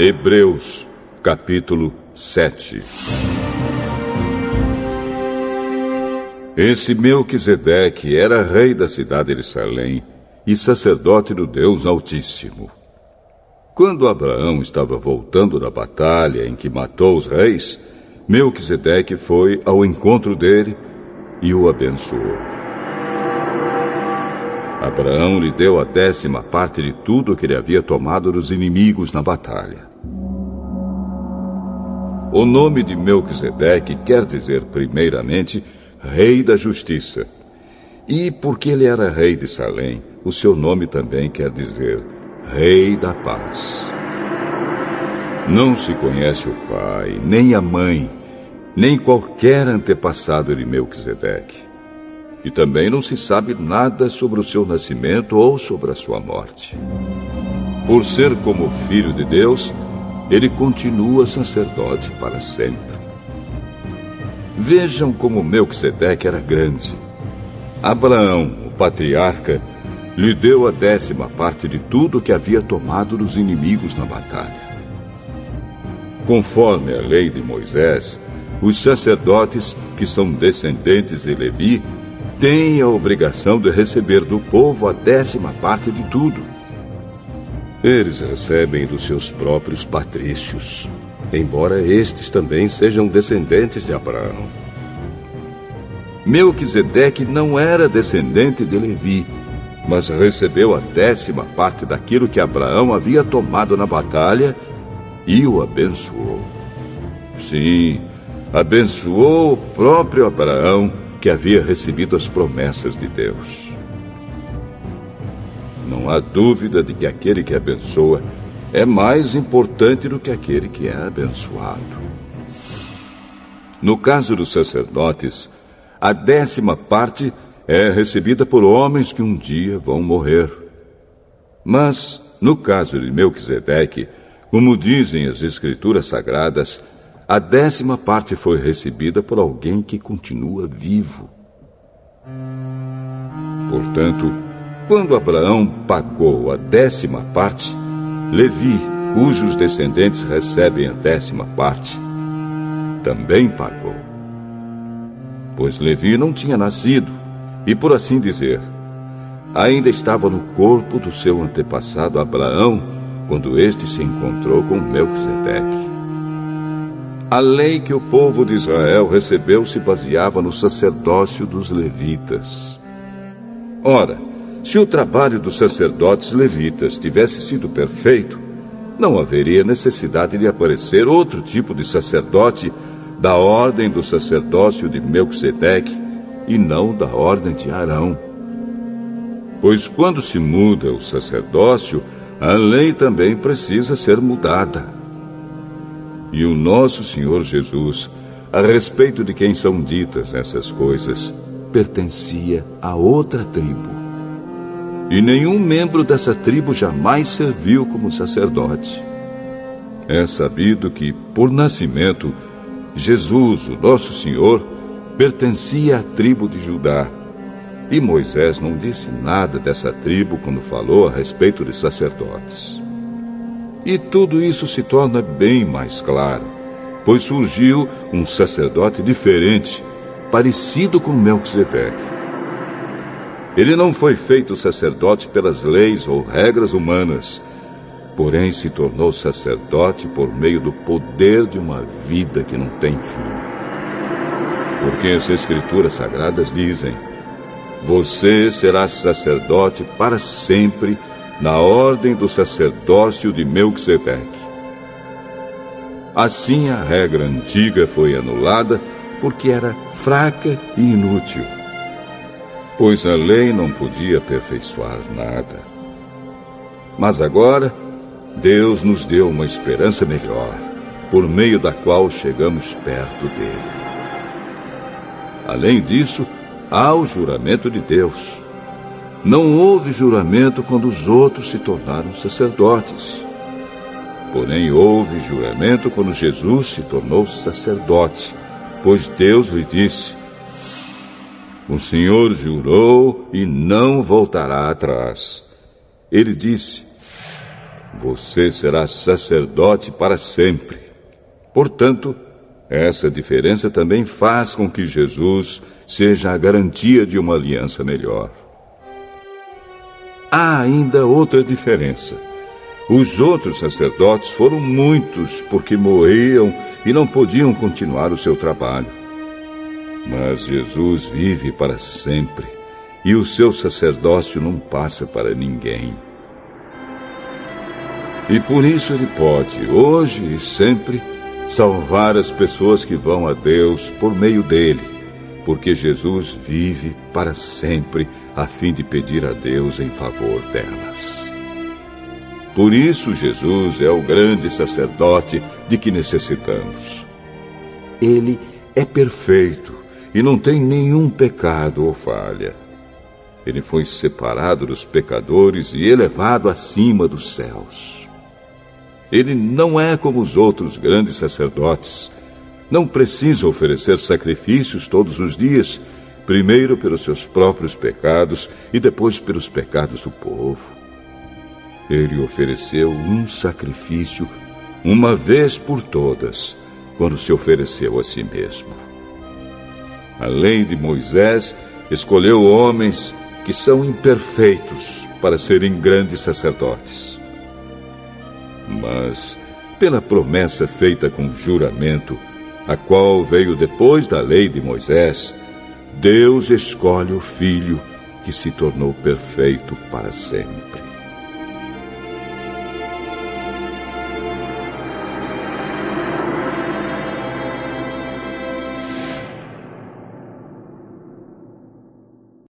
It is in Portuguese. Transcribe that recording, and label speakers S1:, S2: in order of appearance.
S1: Hebreus, capítulo 7. Esse Melquisedeque era rei da cidade de Salém e sacerdote do Deus Altíssimo. Quando Abraão estava voltando da batalha em que matou os reis, Melquisedeque foi ao encontro dele e o abençoou. Abraão lhe deu a 10ª parte de tudo que ele havia tomado dos inimigos na batalha. O nome de Melquisedeque quer dizer, primeiramente, Rei da Justiça. E porque ele era rei de Salém, o seu nome também quer dizer Rei da Paz. Não se conhece o pai, nem a mãe, nem qualquer antepassado de Melquisedeque. E também não se sabe nada sobre o seu nascimento ou sobre a sua morte. Por ser como filho de Deus, ele continua sacerdote para sempre. Vejam como Melquisedeque era grande. Abraão, o patriarca, lhe deu a 10ª parte de tudo que havia tomado dos inimigos na batalha. Conforme a lei de Moisés, os sacerdotes, que são descendentes de Levi, têm a obrigação de receber do povo a 10ª parte de tudo. Eles recebem dos seus próprios patrícios, embora estes também sejam descendentes de Abraão. Melquisedeque não era descendente de Levi, mas recebeu a 10ª parte daquilo que Abraão havia tomado na batalha e o abençoou. Sim, abençoou o próprio Abraão, que havia recebido as promessas de Deus. Não há dúvida de que aquele que abençoa é mais importante do que aquele que é abençoado. No caso dos sacerdotes, a 10ª parte é recebida por homens que um dia vão morrer. Mas, no caso de Melquisedeque, como dizem as Escrituras Sagradas, a 10ª parte foi recebida por alguém que continua vivo. Portanto, quando Abraão pagou a 10ª parte, Levi, cujos descendentes recebem a 10ª parte, também pagou. Pois Levi não tinha nascido e, por assim dizer, ainda estava no corpo do seu antepassado Abraão quando este se encontrou com Melquisedeque. A lei que o povo de Israel recebeu se baseava no sacerdócio dos levitas. Ora, se o trabalho dos sacerdotes levitas tivesse sido perfeito, não haveria necessidade de aparecer outro tipo de sacerdote da ordem do sacerdócio de Melquisedeque e não da ordem de Arão. Pois quando se muda o sacerdócio, a lei também precisa ser mudada. E o nosso Senhor Jesus, a respeito de quem são ditas essas coisas, pertencia a outra tribo. E nenhum membro dessa tribo jamais serviu como sacerdote. É sabido que, por nascimento, Jesus, o nosso Senhor, pertencia à tribo de Judá. E Moisés não disse nada dessa tribo quando falou a respeito de sacerdotes. E tudo isso se torna bem mais claro, pois surgiu um sacerdote diferente, parecido com Melquisedeque. Ele não foi feito sacerdote pelas leis ou regras humanas, porém se tornou sacerdote por meio do poder de uma vida que não tem fim. Porque as Escrituras Sagradas dizem: você será sacerdote para sempre, na ordem do sacerdócio de Melquisedeque. Assim a regra antiga foi anulada porque era fraca e inútil, pois a lei não podia aperfeiçoar nada. Mas agora, Deus nos deu uma esperança melhor, por meio da qual chegamos perto dele. Além disso, há o juramento de Deus. Não houve juramento quando os outros se tornaram sacerdotes. Porém, houve juramento quando Jesus se tornou sacerdote, pois Deus lhe disse: o Senhor jurou e não voltará atrás. Ele disse: Você será sacerdote para sempre. Portanto, essa diferença também faz com que Jesus seja a garantia de uma aliança melhor. Há ainda outra diferença. Os outros sacerdotes foram muitos porque morriam e não podiam continuar o seu trabalho. Mas Jesus vive para sempre e o seu sacerdócio não passa para ninguém. E por isso ele pode, hoje e sempre, salvar as pessoas que vão a Deus por meio dele, porque Jesus vive para sempre a fim de pedir a Deus em favor delas. Por isso Jesus é o grande sacerdote de que necessitamos. Ele é perfeito e não tem nenhum pecado ou falha. Ele foi separado dos pecadores e elevado acima dos céus. Ele não é como os outros grandes sacerdotes. Não precisa oferecer sacrifícios todos os dias, primeiro pelos seus próprios pecados e depois pelos pecados do povo. Ele ofereceu um sacrifício uma vez por todas, quando se ofereceu a si mesmo. A lei de Moisés escolheu homens que são imperfeitos para serem grandes sacerdotes. Mas, pela promessa feita com juramento, a qual veio depois da lei de Moisés, Deus escolhe o Filho que se tornou perfeito para sempre.